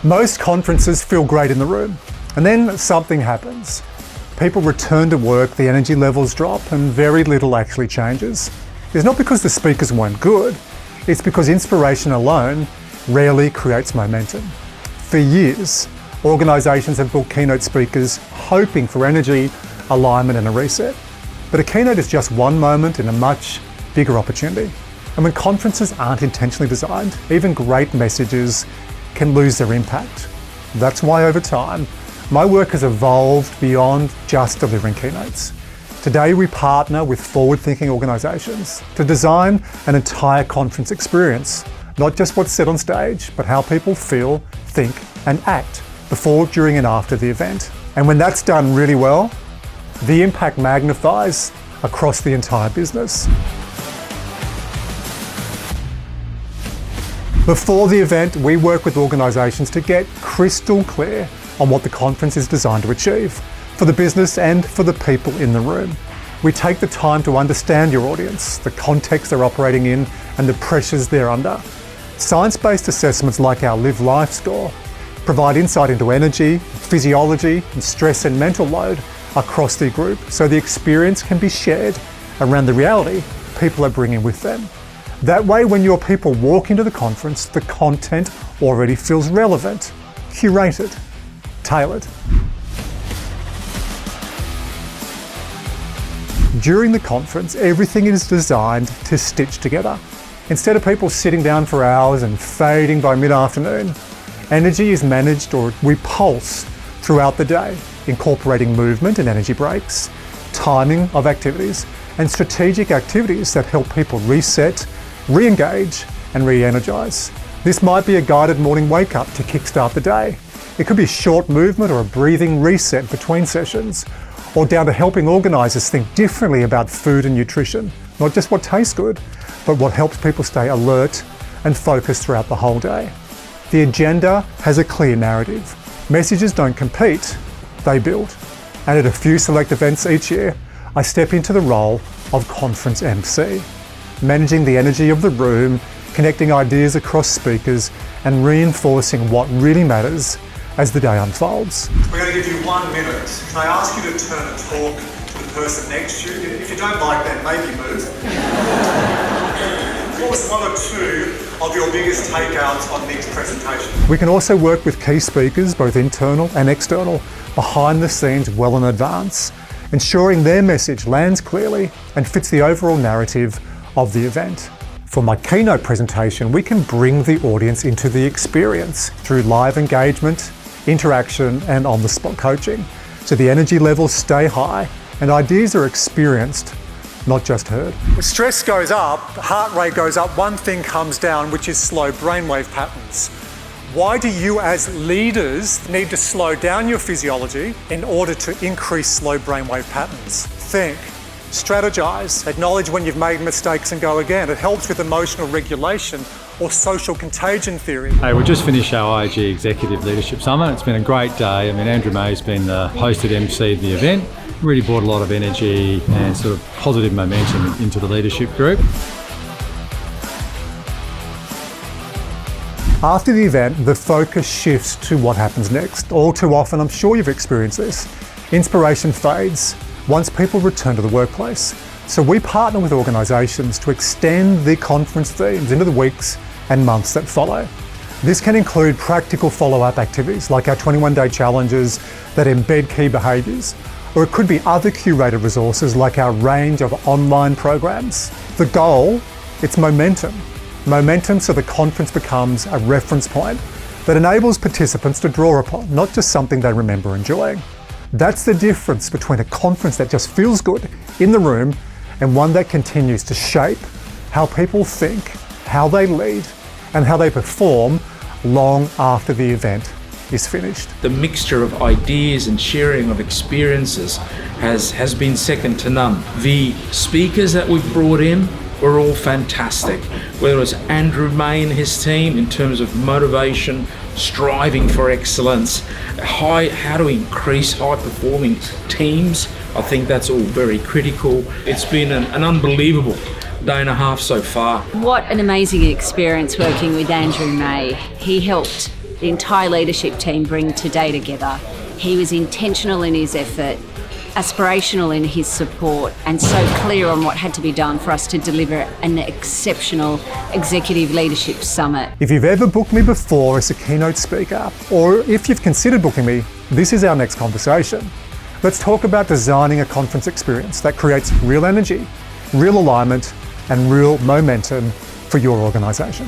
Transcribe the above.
Most conferences feel great in the room, and then something happens. People return to work, the energy levels drop, and very little actually changes. It's not because the speakers weren't good, it's because inspiration alone rarely creates momentum. For years, organisations have booked keynote speakers hoping for energy, alignment and a reset. But a keynote is just one moment in a much bigger opportunity. And when conferences aren't intentionally designed, even great messages can lose their impact. That's why over time, my work has evolved beyond just delivering keynotes. Today we partner with forward-thinking organisations to design an entire conference experience, not just what's said on stage, but how people feel, think and act before, during and after the event. And when that's done really well, the impact magnifies across the entire business. Before the event, we work with organisations to get crystal clear on what the conference is designed to achieve, for the business and for the people in the room. We take the time to understand your audience, the context they're operating in and the pressures they're under. Science-based assessments like our Live Life score provide insight into energy, physiology and stress and mental load across the group, so the experience can be shared around the reality people are bringing with them. That way, when your people walk into the conference, the content already feels relevant, curated, tailored. During the conference, everything is designed to stitch together. Instead of people sitting down for hours and fading by mid-afternoon, energy is managed, or we pulse throughout the day, incorporating movement and energy breaks, timing of activities, and strategic activities that help people reset, re-engage and re-energise. This might be a guided morning wake-up to kickstart the day. It could be a short movement or a breathing reset between sessions, or down to helping organisers think differently about food and nutrition, not just what tastes good, but what helps people stay alert and focused throughout the whole day. The agenda has a clear narrative. Messages don't compete, they build. And at a few select events each year, I step into the role of conference MC, managing the energy of the room, connecting ideas across speakers, and reinforcing what really matters as the day unfolds. We're going to give you 1 minute. Can I ask you to turn and talk to the person next to you? If you don't like that, maybe move. What was 1 or 2 of your biggest takeouts on Nick's presentation? We can also work with key speakers, both internal and external, behind the scenes well in advance, ensuring their message lands clearly and fits the overall narrative of the event. For my keynote presentation, we can bring the audience into the experience through live engagement, interaction and on-the-spot coaching, so the energy levels stay high and ideas are experienced, not just heard. When stress goes up, heart rate goes up, one thing comes down, which is slow brainwave patterns. Why do you as leaders need to slow down your physiology in order to increase slow brainwave patterns? Think, strategize, acknowledge when you've made mistakes and go again. It helps with emotional regulation or social contagion theory. Hey, we just finished our IG Executive Leadership Summit. It's been a great day. Andrew May's been the hosted MC of the event. Really brought a lot of energy and sort of positive momentum into the leadership group. After the event, the focus shifts to what happens next. All too often, I'm sure you've experienced this, inspiration fades once people return to the workplace. So we partner with organisations to extend the conference themes into the weeks and months that follow. This can include practical follow-up activities like our 21-day challenges that embed key behaviours, or it could be other curated resources like our range of online programs. The goal, it's momentum. Momentum so the conference becomes a reference point that enables participants to draw upon, not just something they remember enjoying. That's the difference between a conference that just feels good in the room and one that continues to shape how people think, how they lead, and how they perform long after the event is finished. The mixture of ideas and sharing of experiences has been second to none. The speakers that we've brought in were all fantastic, whether it was Andrew May and his team in terms of motivation, striving for excellence, how to increase high-performing teams. I think that's all very critical. It's been an unbelievable day and a half so far. What an amazing experience working with Andrew May. He helped the entire leadership team bring today together. He was intentional in his effort, aspirational in his support, and so clear on what had to be done for us to deliver an exceptional Executive Leadership Summit. If you've ever booked me before as a keynote speaker, or if you've considered booking me, this is our next conversation. Let's talk about designing a conference experience that creates real energy, real alignment, and real momentum for your organisation.